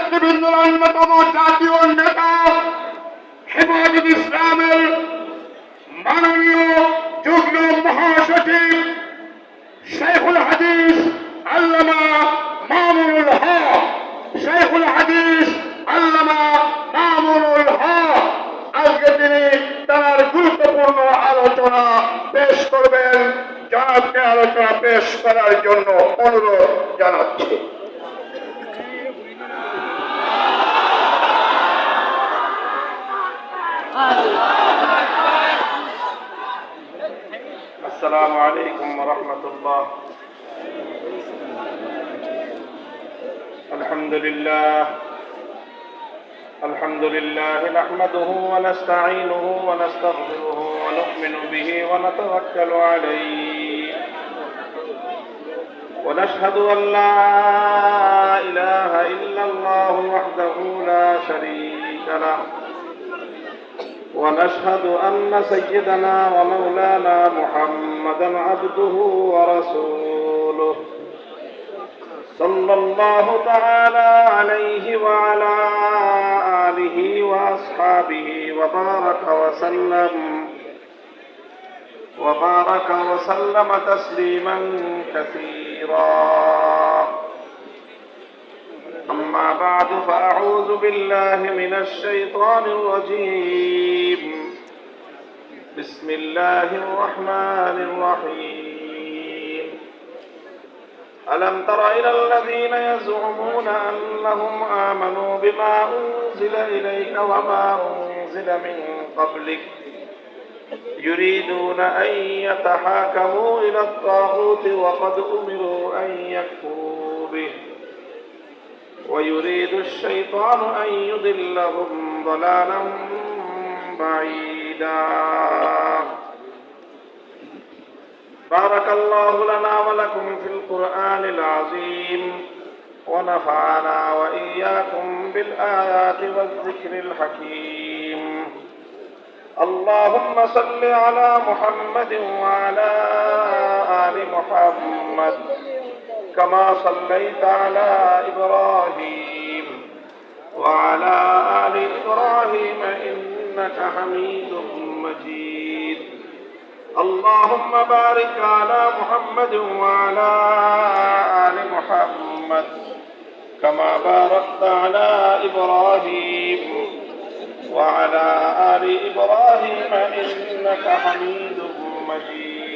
নেতৃবৃন্দের অন্যতম জাতীয় নেতা হেফাজত ইসলামের মাননীয় যুগ্ম মহাসচিব শেখুল হাদিস আল্লামা মামুনুল হক, শেখুল হাদিস আল্লামা মামুনুল হক আজকে তিনি তার গুরুত্বপূর্ণ আলোচনা পেশ করবেন। জনাবকে আলোচনা পেশ করার জন্য অনুরোধ জানাচ্ছি। السلام عليكم ورحمة الله. الحمد لله نحمده ونستعينه ونستغفره ونؤمن به ونتوكل عليه ونشهد أن لا إله إلا الله وحده لا شريك له ونشهد أن سيدنا ومولانا محمدا عبده ورسوله صلى الله تعالى عليه وعلى آله وأصحابه وبارك وسلم تسليما كثيرا. أما بعد فأعوذ بالله من الشيطان الرجيم. بسم الله الرحمن الرحيم. ألم تر إلى الذين يزعمون أنهم آمنوا بما أنزل إليك وما أنزل من قبلك يريدون أن يتحاكموا إلى الطاغوت وقد أمروا أن يكفروا به ويريد الشيطان أن يضلهم ضلالا بعيدا. بارك الله لنا ولكم في القرآن العظيم ونفعنا وإياكم بالآيات والذكر الحكيم. اللهم صل على محمد وعلى آل محمد كما صليت على إبراهيم وعلى آل إبراهيم إنك حميد مجيد. اللهم بارك على محمد وعلى آل محمد كما باركت على إبراهيم وعلى آل إبراهيم إنك حميد مجيد.